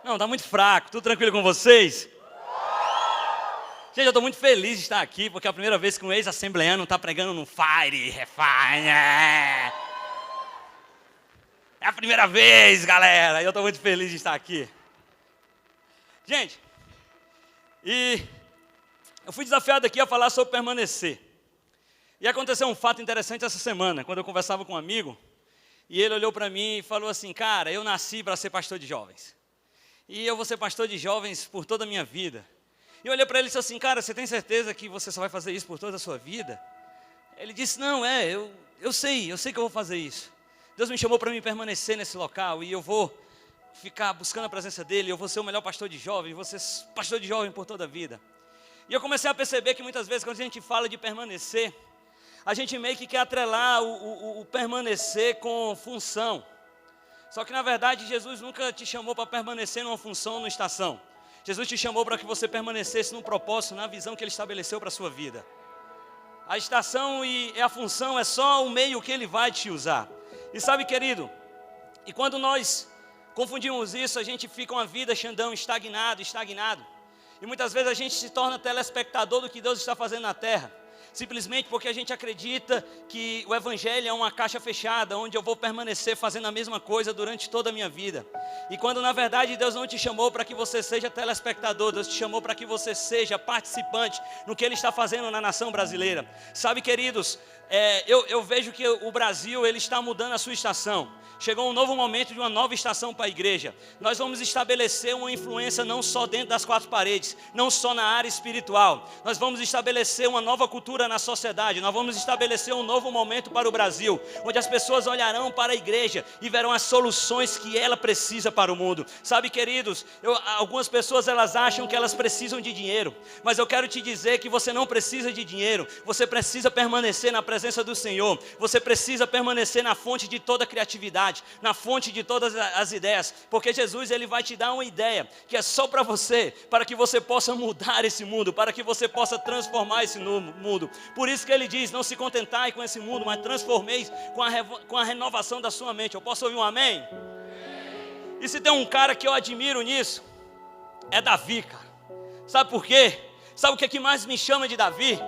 Não, tá muito fraco. Tudo tranquilo com vocês? Gente, eu estou muito feliz de estar aqui, porque é a primeira vez que um ex-assembleano está pregando no Fire, Refine. É a primeira vez, galera. E eu estou muito feliz de estar aqui. Gente, e eu fui desafiado aqui a falar sobre permanecer. E aconteceu um fato interessante essa semana, quando eu conversava com um amigo, e ele olhou para mim e falou assim: cara, eu nasci para ser pastor de jovens. E eu vou ser pastor de jovens por toda a minha vida. E eu olhei para ele e disse assim: cara, você tem certeza que você só vai fazer isso por toda a sua vida? Ele disse: não, eu sei que eu vou fazer isso. Deus me chamou para mim permanecer nesse local e eu vou ficar buscando a presença dele, eu vou ser o melhor pastor de jovens, vou ser pastor de jovem por toda a vida. E eu comecei a perceber que muitas vezes quando a gente fala de permanecer, a gente meio que quer atrelar o permanecer com função. Só que na verdade Jesus nunca te chamou para permanecer numa função, numa estação. Jesus te chamou para que você permanecesse num propósito, na visão que Ele estabeleceu para a sua vida. A estação e a função é só o meio que Ele vai te usar. E sabe, querido, e quando nós confundimos isso, a gente fica uma vida, Xandão, estagnado. E muitas vezes a gente se torna telespectador do que Deus está fazendo na terra. Simplesmente porque a gente acredita que o Evangelho é uma caixa fechada, onde eu vou permanecer fazendo a mesma coisa durante toda a minha vida. E quando na verdade Deus não te chamou para que você seja telespectador, Deus te chamou para que você seja participante no que Ele está fazendo na nação brasileira. Sabe, queridos, eu vejo que o Brasil ele está mudando a sua estação. Chegou um novo momento de uma nova estação para a igreja. Nós vamos estabelecer uma influência não só dentro das quatro paredes, não só na área espiritual. Nós vamos estabelecer uma nova cultura na sociedade. Nós vamos estabelecer um novo momento para o Brasil, onde as pessoas olharão para a igreja e verão as soluções que ela precisa para o mundo. Sabe, queridos, algumas pessoas elas acham que elas precisam de dinheiro, mas eu quero te dizer que você não precisa de dinheiro. Você precisa permanecer na presença do Senhor. Você precisa permanecer na fonte de toda a criatividade, na fonte de todas as ideias, porque Jesus ele vai te dar uma ideia que é só para você, para que você possa mudar esse mundo, para que você possa transformar esse mundo. Por isso que ele diz: não se contentai com esse mundo, mas transformeis com a renovação da sua mente. Eu posso ouvir um amém? E se tem um cara que eu admiro nisso, é Davi, cara. Sabe por quê? Sabe o que mais me chama de Davi?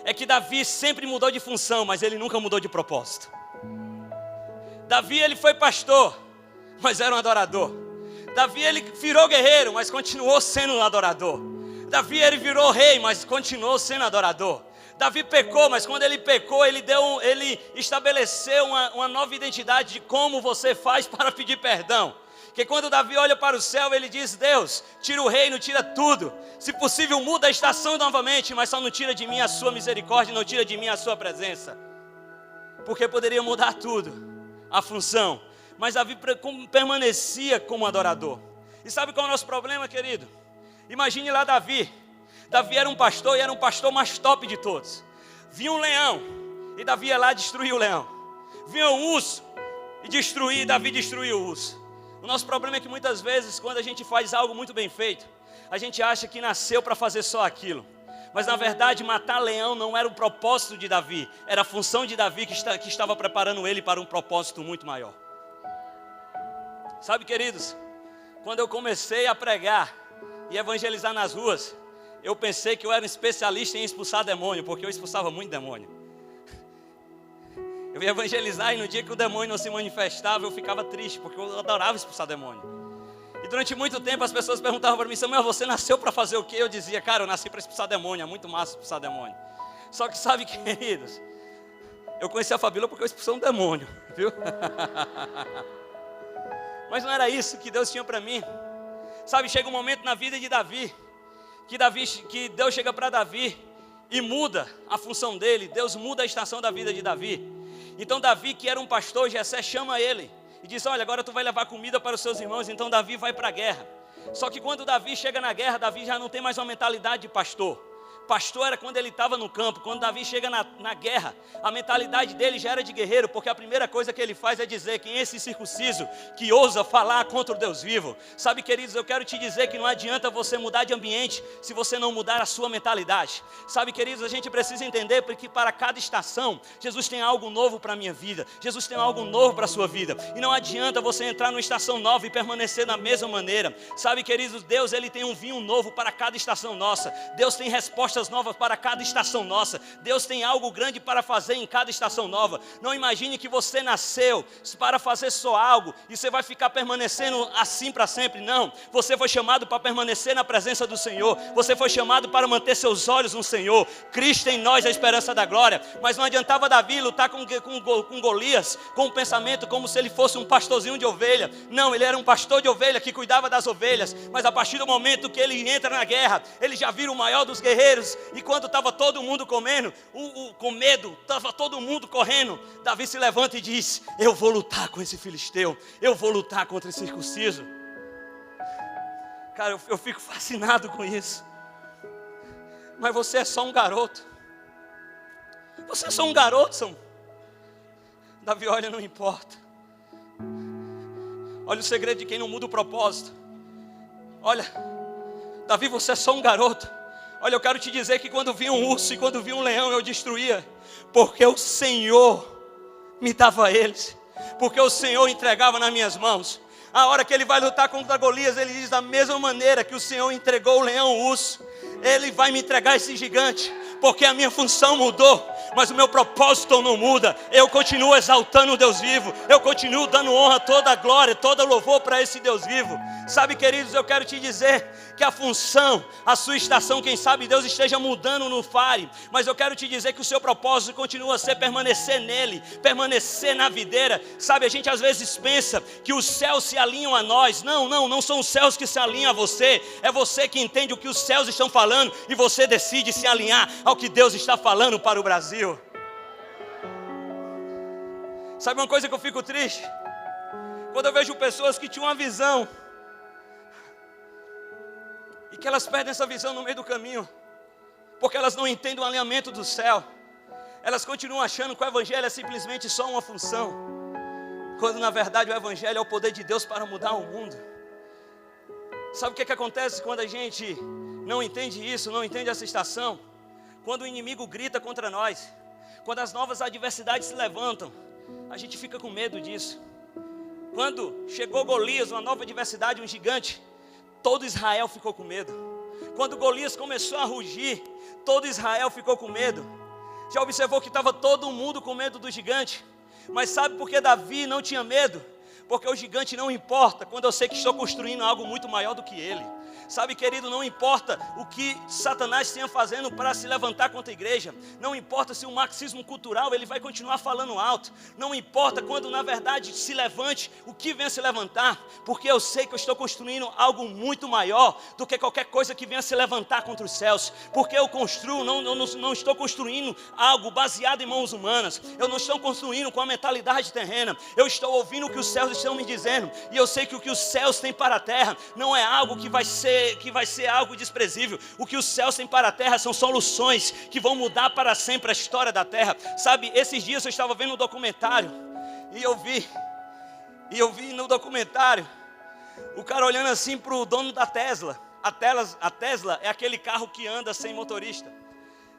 É que Davi sempre mudou de função, mas ele nunca mudou de propósito. Davi ele foi pastor, mas era um adorador. Davi ele virou guerreiro, mas continuou sendo um adorador. Davi ele virou rei, mas continuou sendo adorador. Davi pecou, mas quando ele pecou, ele estabeleceu uma nova identidade de como você faz para pedir perdão. Que quando Davi olha para o céu, ele diz: Deus, tira o reino, tira tudo. Se possível, muda a estação novamente, mas só não tira de mim a sua misericórdia, não tira de mim a sua presença. Porque poderia mudar tudo, a função, mas Davi permanecia como adorador. E sabe qual é o nosso problema, querido? Imagine lá Davi era um pastor, e era um pastor mais top de todos. Vinha um leão, e Davi ia lá destruir o leão. Vinha um urso, e Davi destruía o urso. O nosso problema é que muitas vezes, quando a gente faz algo muito bem feito, a gente acha que nasceu para fazer só aquilo. Mas na verdade matar leão não era o propósito de Davi, era a função de Davi que estava preparando ele para um propósito muito maior. Sabe, queridos, quando eu comecei a pregar e evangelizar nas ruas, eu pensei que eu era um especialista em expulsar demônio, porque eu expulsava muito demônio. Eu ia evangelizar e no dia que o demônio não se manifestava, eu ficava triste, porque eu adorava expulsar demônio. E durante muito tempo as pessoas perguntavam para mim: Samuel, você nasceu para fazer o quê? Eu dizia: cara, eu nasci para expulsar demônio, é muito massa expulsar demônio. Só que sabe, queridos, eu conheci a Fabíola porque eu expulsei um demônio, viu? Mas não era isso que Deus tinha para mim. Sabe, chega um momento na vida de Davi, que Deus chega para Davi e muda a função dele. Deus muda a estação da vida de Davi. Então Davi, que era um pastor, Jessé chama ele e diz: olha, agora tu vai levar comida para os seus irmãos. Então Davi vai para a guerra. Só que quando Davi chega na guerra, Davi já não tem mais uma mentalidade de pastor. Pastor era quando ele estava no campo. Quando Davi chega na guerra, a mentalidade dele já era de guerreiro, porque a primeira coisa que ele faz é dizer: quem é esse incircunciso que ousa falar contra o Deus vivo? Sabe, queridos, eu quero te dizer que não adianta você mudar de ambiente se você não mudar a sua mentalidade. Sabe, queridos, a gente precisa entender que para cada estação, Jesus tem algo novo para a minha vida, Jesus tem algo novo para a sua vida, e não adianta você entrar numa estação nova e permanecer da mesma maneira. Sabe, queridos, Deus ele tem um vinho novo para cada estação nossa, Deus tem respostas novas para cada estação nossa, Deus tem algo grande para fazer em cada estação nova. Não imagine que você nasceu para fazer só algo e você vai ficar permanecendo assim para sempre. Não, você foi chamado para permanecer na presença do Senhor, você foi chamado para manter seus olhos no Senhor. Cristo em nós, a esperança da glória. Mas não adiantava Davi lutar com Golias com um pensamento como se ele fosse um pastorzinho de ovelha. Não, ele era um pastor de ovelha que cuidava das ovelhas, mas a partir do momento que ele entra na guerra, ele já vira o maior dos guerreiros. E quando estava todo mundo comendo, com medo, estava todo mundo correndo, Davi se levanta e diz: eu vou lutar com esse filisteu, eu vou lutar contra esse circunciso. Cara, eu fico fascinado com isso. Mas você é só um garoto. Você é só um garoto, Samuel. Davi olha, não importa. Olha o segredo de quem não muda o propósito. Olha, Davi, você é só um garoto. Olha, eu quero te dizer que quando vinha um urso e quando vinha um leão eu destruía, porque o Senhor me dava eles, porque o Senhor entregava nas minhas mãos. A hora que ele vai lutar contra Golias, ele diz: da mesma maneira que o Senhor entregou o leão, o urso, Ele vai me entregar esse gigante, porque a minha função mudou, mas o meu propósito não muda. Eu continuo exaltando o Deus vivo, eu continuo dando honra, toda a glória, todo louvor para esse Deus vivo. Sabe, queridos, eu quero te dizer que a função, a sua estação, quem sabe Deus esteja mudando no Fare, mas eu quero te dizer que o seu propósito continua a ser permanecer nele, permanecer na videira. Sabe, a gente às vezes pensa que os céus se alinham a nós. Não são os céus que se alinham a você, é você que entende o que os céus estão falando e você decide se alinhar ao que Deus está falando para o Brasil. Sabe uma coisa que eu fico triste? Quando eu vejo pessoas que tinham uma visão e que elas perdem essa visão no meio do caminho, porque elas não entendem o alinhamento do céu. Elas continuam achando que o Evangelho é simplesmente só uma função, quando na verdade o Evangelho é o poder de Deus para mudar o mundo. Sabe o que acontece quando a gente não entende isso, não entende essa estação? Quando o inimigo grita contra nós, quando as novas adversidades se levantam, a gente fica com medo disso. Quando chegou Golias, uma nova adversidade, um gigante, todo Israel ficou com medo. Quando Golias começou a rugir, todo Israel ficou com medo. Já observou que estava todo mundo com medo do gigante? Mas sabe por que Davi não tinha medo? Porque o gigante não importa quando eu sei que estou construindo algo muito maior do que ele. Sabe, querido, não importa o que Satanás tenha fazendo para se levantar contra a igreja. Não importa se o marxismo cultural ele vai continuar falando alto. Não importa quando na verdade se levante o que venha se levantar. Porque eu sei que eu estou construindo algo muito maior do que qualquer coisa que venha se levantar contra os céus. Porque eu construo, não estou construindo algo baseado em mãos humanas. Eu não estou construindo com a mentalidade terrena. Eu estou ouvindo o que os céus estão me dizendo. E eu sei que o que os céus têm para a terra não é algo que vai ser algo desprezível. O que os céus têm para a terra são soluções que vão mudar para sempre a história da terra. Sabe, esses dias eu estava vendo um documentário e eu vi no documentário o cara olhando assim para o dono da Tesla. A Tesla é aquele carro que anda sem motorista.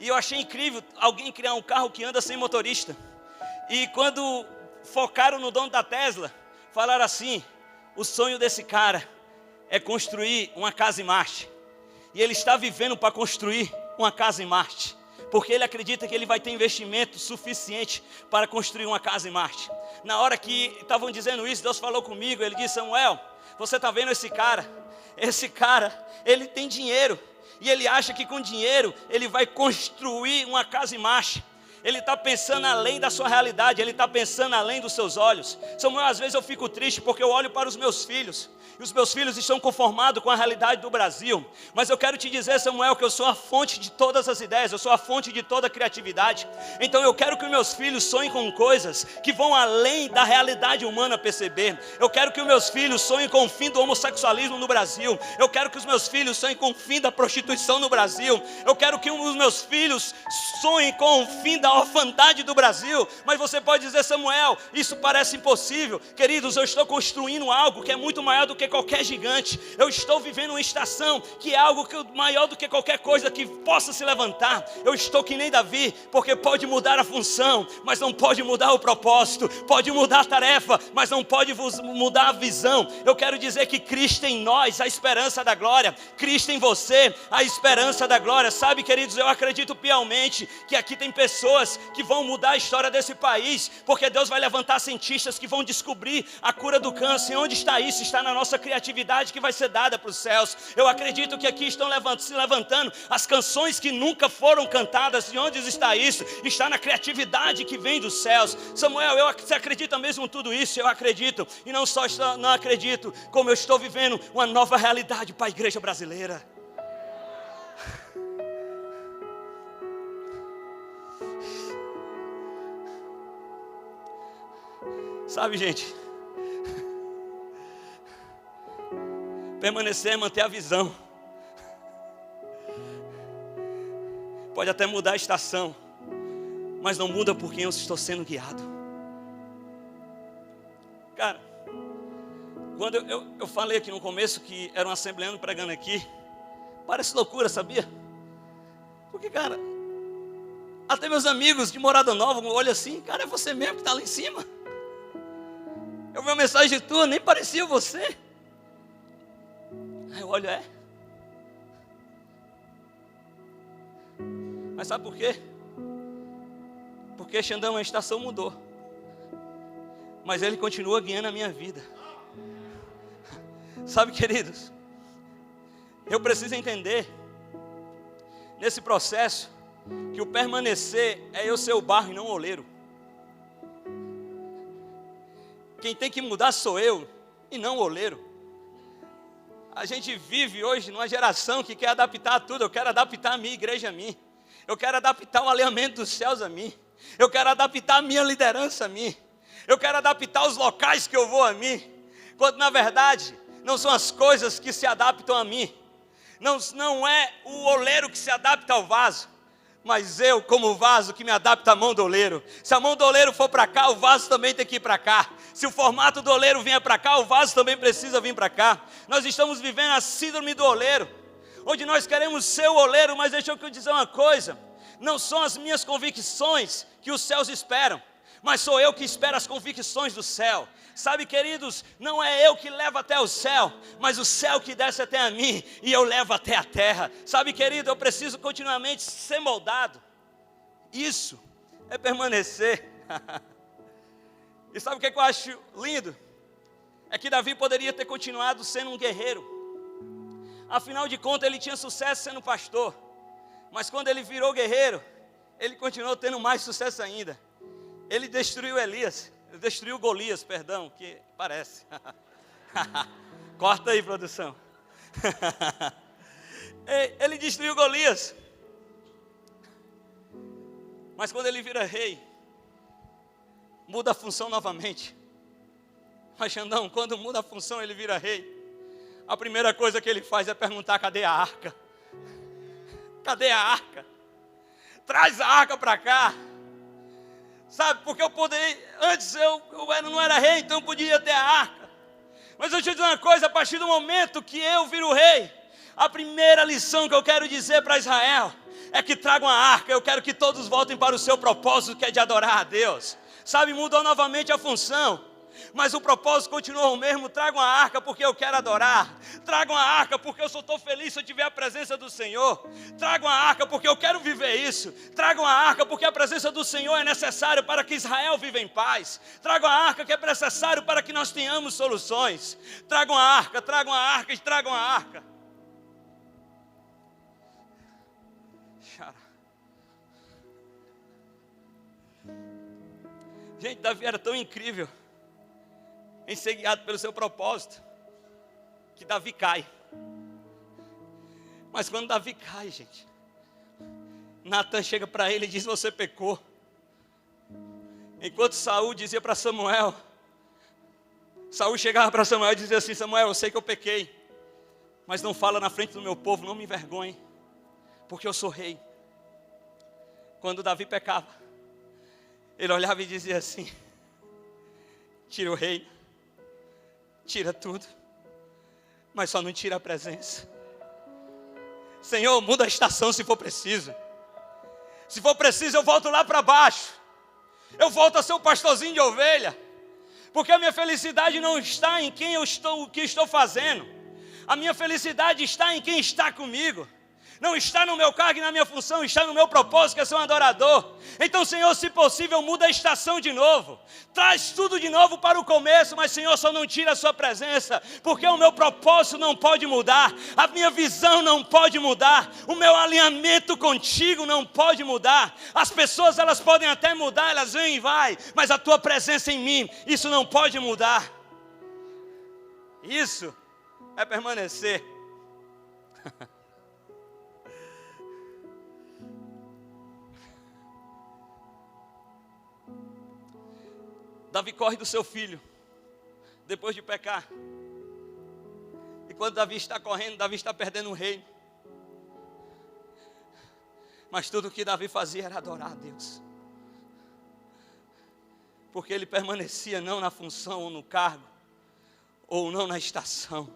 E eu achei incrível alguém criar um carro que anda sem motorista. E quando focaram no dono da Tesla, falaram assim: o sonho desse cara é construir uma casa em Marte. E ele está vivendo para construir uma casa em Marte, porque ele acredita que ele vai ter investimento suficiente para construir uma casa em Marte. Na hora que estavam dizendo isso, Deus falou comigo. Ele disse: Samuel, você está vendo esse cara? Esse cara, ele tem dinheiro, e ele acha que com dinheiro ele vai construir uma casa em Marte. Ele está pensando além da sua realidade, Ele está pensando além dos seus olhos. Samuel, às vezes eu fico triste porque eu olho para os meus filhos, e os meus filhos estão conformados com a realidade do Brasil. Mas eu quero te dizer, Samuel, que eu sou a fonte de todas as ideias, eu sou a fonte de toda a criatividade. Então eu quero que os meus filhos sonhem com coisas que vão além da realidade humana perceber. Eu quero que os meus filhos sonhem com o fim do homossexualismo no Brasil. Eu quero que os meus filhos sonhem com o fim da prostituição no Brasil. Eu quero que os meus filhos sonhem com o fim da orfandade do Brasil. Mas você pode dizer, Samuel, isso parece impossível. Queridos, eu estou construindo algo que é muito maior do que qualquer gigante. Eu estou vivendo uma estação que é algo maior do que qualquer coisa que possa se levantar. Eu estou que nem Davi, porque pode mudar a função, mas não pode mudar o propósito. Pode mudar a tarefa, mas não pode mudar a visão. Eu quero dizer que Cristo em nós, a esperança da glória. Cristo em você, a esperança da glória. Sabe, queridos, eu acredito piamente que aqui tem pessoas que vão mudar a história desse país, porque Deus vai levantar cientistas que vão descobrir a cura do câncer. E onde está isso? Está na nossa criatividade que vai ser dada para os céus. Eu acredito que aqui estão se levantando as canções que nunca foram cantadas. E onde está isso? Está na criatividade que vem dos céus. Samuel, você acredita mesmo em tudo isso? Eu acredito. E não só não acredito, como eu estou vivendo uma nova realidade para a igreja brasileira. Sabe, gente, permanecer é manter a visão. Pode até mudar a estação, mas não muda por quem eu estou sendo guiado. Cara, quando eu falei aqui no começo que era um assembleano pregando aqui, parece loucura, sabia? Porque, cara, até meus amigos de Morada Nova olham assim, cara, é você mesmo que está lá em cima. Eu vi uma mensagem tua, nem parecia você. Aí eu olho, Mas sabe por quê? Porque Xandão, a estação mudou, mas Ele continua guiando a minha vida. Sabe, queridos, eu preciso entender nesse processo que o permanecer é eu ser o barro e não o oleiro. Quem tem que mudar sou eu e não o oleiro. A gente vive hoje numa geração que quer adaptar tudo. Eu quero adaptar a minha igreja a mim. Eu quero adaptar o alinhamento dos céus a mim. Eu quero adaptar a minha liderança a mim. Eu quero adaptar os locais que eu vou a mim. Quando na verdade não são as coisas que se adaptam a mim. Não é o oleiro que se adapta ao vaso, mas eu, como vaso, que me adapta à mão do oleiro. Se a mão do oleiro for para cá, o vaso também tem que ir para cá. Se o formato do oleiro vier para cá, o vaso também precisa vir para cá. Nós estamos vivendo a síndrome do oleiro, onde nós queremos ser o oleiro, mas deixa eu dizer uma coisa. Não são as minhas convicções que os céus esperam, mas sou eu que espero as convicções do céu. Sabe, queridos, não é eu que levo até o céu, mas o céu que desce até a mim e eu levo até a terra. Sabe, querido, eu preciso continuamente ser moldado. Isso é permanecer. E sabe o que eu acho lindo? É que Davi poderia ter continuado sendo um guerreiro. Afinal de contas, ele tinha sucesso sendo pastor. Mas quando ele virou guerreiro, ele continuou tendo mais sucesso ainda. Ele destruiu destruiu Golias, perdão, que parece. Corta aí, produção. Ele destruiu Golias. Mas quando ele vira rei, muda a função novamente. Mas Xandão, quando muda a função, ele vira rei. A primeira coisa que ele faz é perguntar: cadê a arca? Cadê a arca? Traz a arca para cá. Sabe, porque eu poderia, antes eu não era rei, então eu podia ter a arca. Mas eu te dizer uma coisa, a partir do momento que eu viro rei, a primeira lição que eu quero dizer para Israel é que tragam a arca. Eu quero que todos voltem para o seu propósito, que é de adorar a Deus. Sabe, mudou novamente a função, mas o propósito continua o mesmo. Tragam a arca porque eu quero adorar. Tragam a arca porque eu só estou feliz se eu tiver a presença do Senhor. Tragam a arca porque eu quero viver isso. Tragam a arca porque a presença do Senhor é necessária para que Israel viva em paz. Tragam a arca que é necessário para que nós tenhamos soluções. Tragam a arca, tragam a arca e tragam a arca. Gente, Davi era tão incrível em ser guiado pelo seu propósito, que Davi cai. Mas quando Davi cai, gente, Natan chega para ele e diz: você pecou. Enquanto Saul dizia para Samuel, Saul chegava para Samuel e dizia assim: Samuel, eu sei que eu pequei, mas não fala na frente do meu povo, não me envergonhe, porque eu sou rei. Quando Davi pecava, ele olhava e dizia assim: tira o reino, tira tudo, mas só não tira a presença. Senhor, muda a estação se for preciso. Se for preciso, eu volto lá para baixo. Eu volto a ser um pastorzinho de ovelha. Porque a minha felicidade não está em quem eu estou, o que estou fazendo. A minha felicidade está em quem está comigo. Não está no meu cargo e na minha função, está no meu propósito, que é ser um adorador. Então, Senhor, se possível, muda a estação de novo. Traz tudo de novo para o começo, mas, Senhor, só não tira a sua presença, porque o meu propósito não pode mudar, a minha visão não pode mudar, o meu alinhamento contigo não pode mudar. As pessoas, elas podem até mudar, elas vêm e vai, mas a tua presença em mim, isso não pode mudar. Isso é permanecer. Davi corre do seu filho, depois de pecar. E quando Davi está correndo, Davi está perdendo o reino. Mas tudo o que Davi fazia era adorar a Deus. Porque ele permanecia não na função ou no cargo, ou não na estação.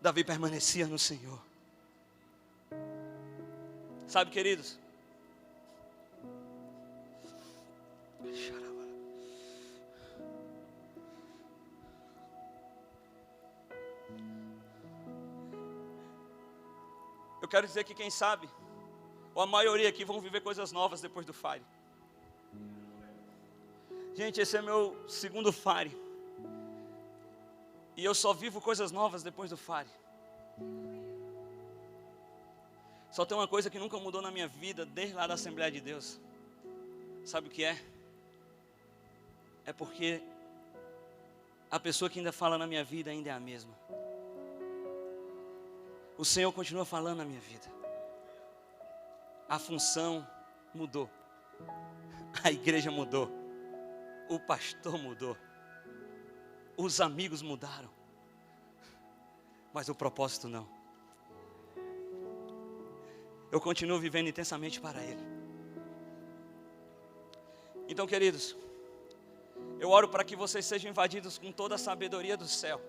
Davi permanecia no Senhor. Sabe, queridos? Eu quero dizer que quem sabe, ou a maioria aqui vão viver coisas novas depois do Fire. Gente, esse é meu segundo Fire. E eu só vivo coisas novas depois do Fire. Só tem uma coisa que nunca mudou na minha vida, desde lá da Assembleia de Deus. Sabe o que é? É porque a pessoa que ainda fala na minha vida ainda é a mesma. O Senhor continua falando na minha vida. A função mudou. A igreja mudou. O pastor mudou. Os amigos mudaram. Mas o propósito não. Eu continuo vivendo intensamente para Ele. Então, queridos, eu oro para que vocês sejam invadidos com toda a sabedoria do céu.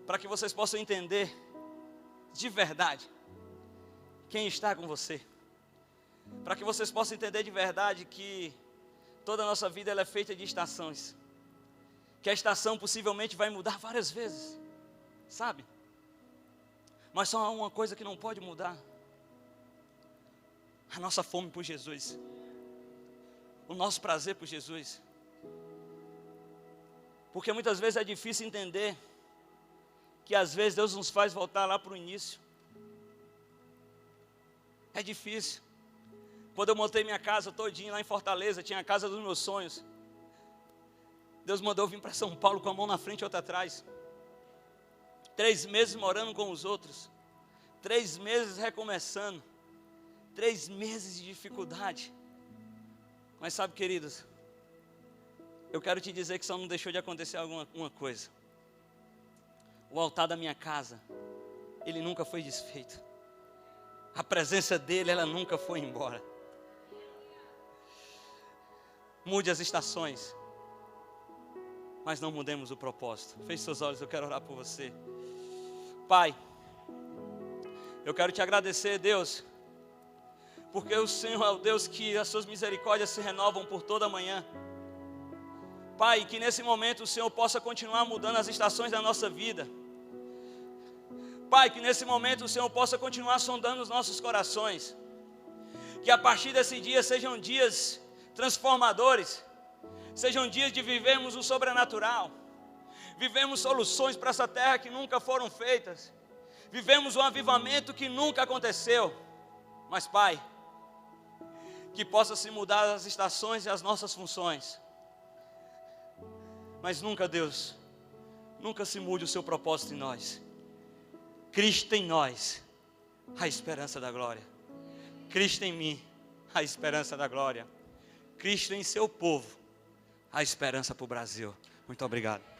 Para que vocês possam entender de verdade quem está com você. Para que vocês possam entender de verdade que toda a nossa vida ela é feita de estações. Que a estação possivelmente vai mudar várias vezes, sabe? Mas só há uma coisa que não pode mudar: a nossa fome por Jesus, o nosso prazer por Jesus. Porque muitas vezes é difícil entender que às vezes Deus nos faz voltar lá para o início. É difícil. Quando eu montei minha casa todinha lá em Fortaleza, tinha a casa dos meus sonhos. Deus mandou eu vir para São Paulo com a mão na frente e outra atrás. 3 meses morando com os outros. 3 meses recomeçando. 3 meses de dificuldade. Mas sabe, queridos, eu quero te dizer que só não deixou de acontecer uma coisa. O altar da minha casa, ele nunca foi desfeito. A presença dele, ela nunca foi embora. Mude as estações, mas não mudemos o propósito. Feche seus olhos, eu quero orar por você. Pai, eu quero te agradecer, Deus, porque o Senhor é o Deus que as suas misericórdias se renovam por toda a manhã. Pai, que nesse momento o Senhor possa continuar mudando as estações da nossa vida. Pai, que nesse momento o Senhor possa continuar sondando os nossos corações. Que a partir desse dia sejam dias transformadores. Sejam dias de vivermos o sobrenatural. Vivemos soluções para essa terra que nunca foram feitas. Vivemos um avivamento que nunca aconteceu. Mas, Pai, que possa se mudar as estações e as nossas funções. Mas nunca, Deus, nunca se mude o seu propósito em nós. Cristo em nós, a esperança da glória. Cristo em mim, a esperança da glória. Cristo em seu povo, a esperança para o Brasil. Muito obrigado.